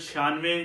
96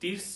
30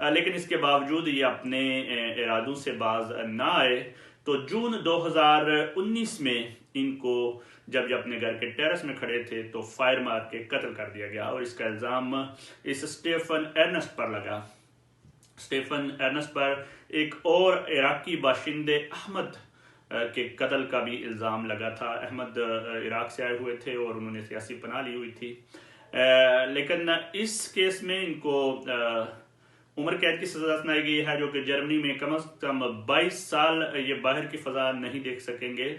لیکن اس کے باوجود یہ اپنے ارادوں سے باز نہ آئے تو جون 2019 میں ان کو جب یہ اپنے گھر کے ٹیرس میں کھڑے تھے تو فائر مار کے قتل کر دیا گیا، اور اس کا الزام اس اسٹیفن ارنسٹ پر لگا۔ اسٹیفن ارنسٹ پر ایک اور عراقی باشندے احمد کے قتل کا بھی الزام لگا تھا۔ احمد عراق سے آئے ہوئے تھے اور انہوں نے سیاسی پناہ لی ہوئی تھی، لیکن اس کیس میں ان کو عمر قید کی سزا سنائی گئی ہے، جو کہ جرمنی میں کم از کم 22 سال یہ باہر کی فضا نہیں دیکھ سکیں گے۔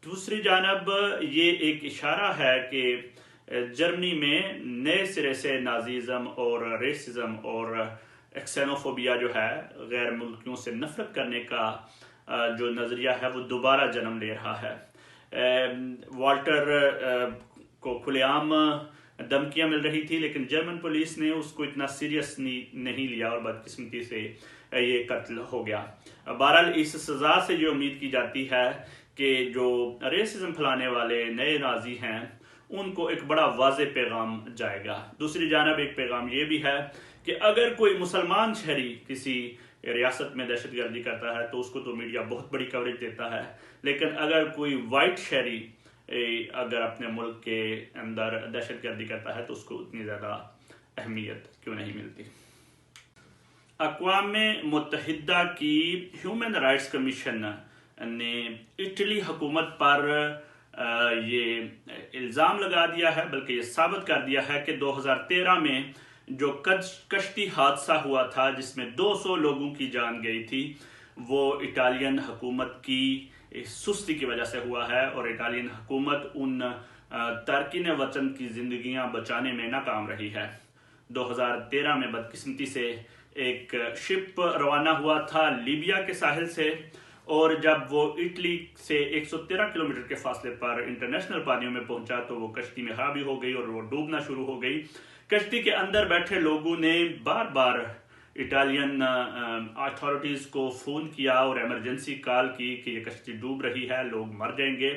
دوسری جانب یہ ایک اشارہ ہے کہ جرمنی میں نئے سرے سے نازیزم اور ریسزم اور ایکسینوفوبیا جو ہے، غیر ملکیوں سے نفرت کرنے کا جو نظریہ ہے وہ دوبارہ جنم لے رہا ہے۔ والٹر کو کھلے عام دھمکیاں مل رہی تھی، لیکن جرمن پولیس نے اس کو اتنا سیریس نہیں لیا اور بدقسمتی سے یہ قتل ہو گیا۔ بہرحال اس سزا سے یہ امید کی جاتی ہے کہ جو ریسزم پھیلانے والے نئے نازی ہیں ان کو ایک بڑا واضح پیغام جائے گا۔ دوسری جانب ایک پیغام یہ بھی ہے کہ اگر کوئی مسلمان شہری کسی ریاست میں دہشت گردی کرتا ہے تو اس کو تو میڈیا بہت بڑی کوریج دیتا ہے، لیکن اگر کوئی وائٹ شہری اگر اپنے ملک کے اندر دہشت گردی کرتا ہے تو اس کو اتنی زیادہ اہمیت کیوں نہیں ملتی۔ اقوام متحدہ کی ہیومن رائٹس کمیشن نے اٹلی حکومت پر یہ الزام لگا دیا ہے، بلکہ یہ ثابت کر دیا ہے کہ 2013 میں جو کشتی حادثہ ہوا تھا جس میں 200 لوگوں کی جان گئی تھی، وہ اٹالین حکومت کی سستی کی وجہ سے ہوا ہے، اور اٹالین حکومت ان تارکین وطن کی زندگیاں بچانے میں ناکام رہی ہے۔ 2013 میں بدقسمتی سے ایک شپ روانہ ہوا تھا لیبیا کے ساحل سے، اور جب وہ اٹلی سے 113 کلومیٹر کے فاصلے پر انٹرنیشنل پانیوں میں پہنچا تو وہ کشتی میں خرابی ہو گئی اور وہ ڈوبنا شروع ہو گئی۔ کشتی کے اندر بیٹھے لوگوں نے بار بار اٹالین اتھارٹیز کو فون کیا اور ایمرجنسی کال کی کہ یہ کشتی ڈوب رہی ہے، لوگ مر جائیں گے۔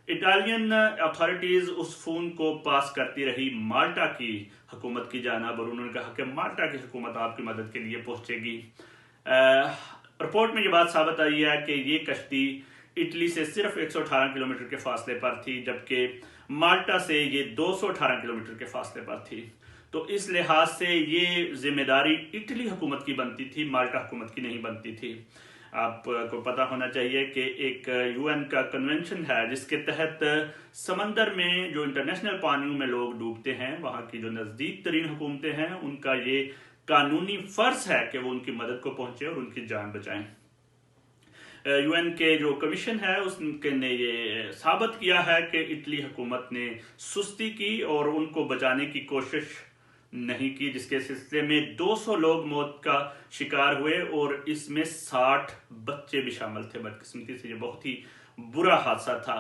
اٹالین اتھارٹیز اس فون کو پاس کرتی رہی مالٹا کی حکومت کی جانب، اور انہوں نے کہا کہ مالٹا کی حکومت آپ کی مدد کے لیے پہنچے گی۔ رپورٹ میں یہ بات ثابت آئی ہے کہ یہ کشتی اٹلی سے صرف 118 کلومیٹر کے فاصلے پر تھی، جبکہ مالٹا سے یہ 218 کلومیٹر کے فاصلے پر تھی۔ تو اس لحاظ سے یہ ذمہ داری اٹلی حکومت کی بنتی تھی، مالٹا حکومت کی نہیں بنتی تھی۔ آپ کو پتا ہونا چاہیے کہ ایک یو این کا کنونشن ہے جس کے تحت سمندر میں جو انٹرنیشنل پانیوں میں لوگ ڈوبتے ہیں، وہاں کی جو نزدیک ترین حکومتیں ہیں ان کا یہ قانونی فرض ہے کہ وہ ان کی مدد کو پہنچے اور ان کی جان بچائیں۔ یو این کے جو کمیشن ہے اس نے یہ ثابت کیا ہے کہ اٹلی حکومت نے سستی کی اور ان کو بچانے کی کوشش نہیں کی، جس کے سلسلے میں 200 لوگ موت کا شکار ہوئے اور اس میں 60 بچے بھی شامل تھے۔ بدقسمتی سے یہ بہت ہی برا حادثہ تھا۔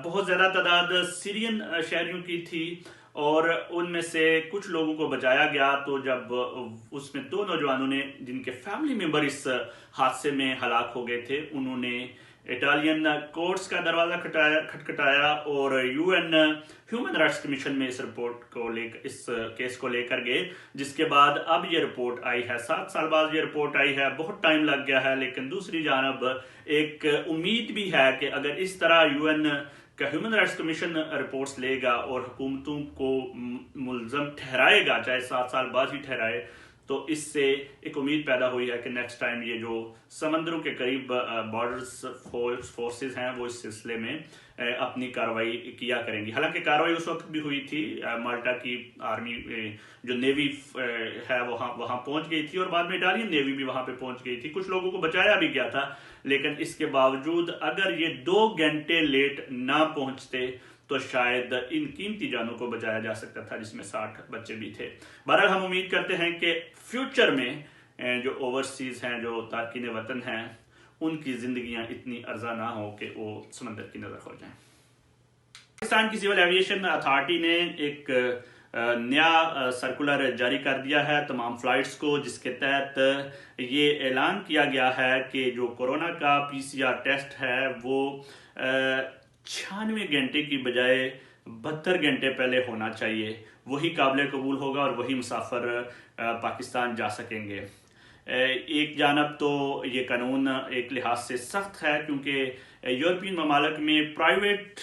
بہت زیادہ تعداد سیرین شہریوں کی تھی اور ان میں سے کچھ لوگوں کو بچایا گیا، تو جب اس میں 2 نوجوانوں نے جن کے فیملی ممبر اس حادثے میں ہلاک ہو گئے تھے، انہوں نے اٹالین کورٹس کا دروازہ کھٹکھٹایا اور U N human rights commission میں اس کیس کو لے کر گئے، جس کے بعد اب یہ رپورٹ آئی ہے۔ 7 سال بعد یہ رپورٹ آئی ہے، بہت ٹائم لگ گیا ہے، لیکن دوسری جانب ایک امید بھی ہے کہ اگر اس طرح یو این کا ہیومن رائٹس کمیشن رپورٹس لے گا اور حکومتوں کو ملزم ٹھہرائے گا، چاہے 7 سال بعد ہی ٹھہرائے، تو اس سے ایک امید پیدا ہوئی ہے کہ نیکسٹ ٹائم یہ جو سمندروں کے قریب بارڈرز فورسز ہیں وہ اس سلسلے میں اپنی کارروائی کیا کریں گی۔ حالانکہ کارروائی اس وقت بھی ہوئی تھی، مالٹا کی آرمی جو نیوی ہے وہاں پہنچ گئی تھی، اور بعد میں اٹالین نیوی بھی وہاں پہ پہنچ گئی تھی، کچھ لوگوں کو بچایا بھی گیا تھا، لیکن اس کے باوجود اگر یہ 2 گھنٹے لیٹ نہ پہنچتے تو شاید ان قیمتی جانوں کو بچایا جا سکتا تھا، جس میں 60 بچے بھی تھے۔ بہرحال ہم امید کرتے ہیں کہ فیوچر میں جو اوورسیز ہیں، جو تارکین وطن ہیں، ان کی زندگیاں اتنی ارزاں نہ ہو کہ وہ سمندر کی نظر ہو جائیں۔ پاکستان کی سول ایویشن اتھارٹی نے ایک نیا سرکولر جاری کر دیا ہے تمام فلائٹس کو، جس کے تحت یہ اعلان کیا گیا ہے کہ جو کورونا کا PCR ٹیسٹ ہے وہ 96 گھنٹے کی بجائے 72 گھنٹے پہلے ہونا چاہیے، وہی قابل قبول ہوگا اور وہی مسافر پاکستان جا سکیں گے۔ ایک جانب تو یہ قانون ایک لحاظ سے سخت ہے کیونکہ یورپین ممالک میں پرائیویٹ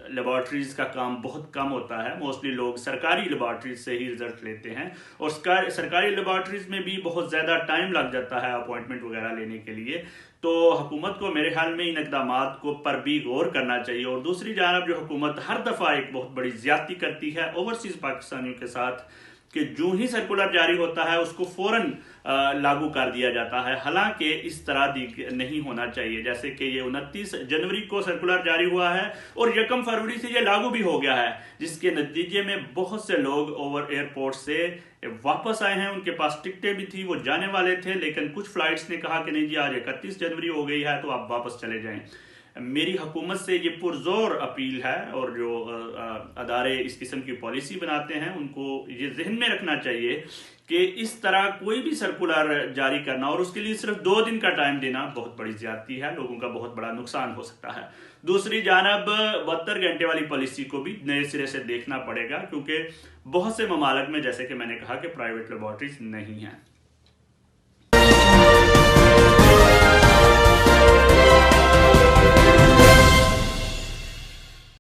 لیبارٹریز کا کام بہت کم ہوتا ہے، موسٹلی لوگ سرکاری لیبارٹریز سے ہی رزلٹ لیتے ہیں، اور سرکاری لیبارٹریز میں بھی بہت زیادہ ٹائم لگ جاتا ہے اپوائنٹمنٹ وغیرہ لینے کے لیے۔ تو حکومت کو میرے خیال میں ان اقدامات پر بھی غور کرنا چاہیے، اور دوسری جانب جو حکومت ہر دفعہ ایک بہت بڑی زیادتی کرتی ہے اوورسیز پاکستانیوں کے ساتھ کہ جو ہی سرکولر جاری ہوتا ہے اس کو فوراً لاگو کر دیا جاتا ہے، حالانکہ اس طرح نہیں ہونا چاہیے۔ جیسے کہ یہ 29 جنوری کو سرکولر جاری ہوا ہے اور 1 فروری سے یہ لاگو بھی ہو گیا ہے، جس کے نتیجے میں بہت سے لوگ ایئرپورٹ سے واپس آئے ہیں، ان کے پاس ٹکٹیں بھی تھی، وہ جانے والے تھے، لیکن کچھ فلائٹس نے کہا کہ نہیں جی آج 31 جنوری ہو گئی ہے تو آپ واپس چلے جائیں۔ میری حکومت سے یہ پرزور اپیل ہے، اور جو ادارے اس قسم کی پالیسی بناتے ہیں ان کو یہ ذہن میں رکھنا چاہیے کہ اس طرح کوئی بھی سرکولر جاری کرنا اور اس کے لیے صرف 2 دن کا ٹائم دینا بہت بڑی زیادتی ہے، لوگوں کا بہت بڑا نقصان ہو سکتا ہے۔ دوسری جانب 72 گھنٹے والی پالیسی کو بھی نئے سرے سے دیکھنا پڑے گا، کیونکہ بہت سے ممالک میں جیسے کہ میں نے کہا کہ پرائیویٹ لیبارٹریز نہیں ہیں۔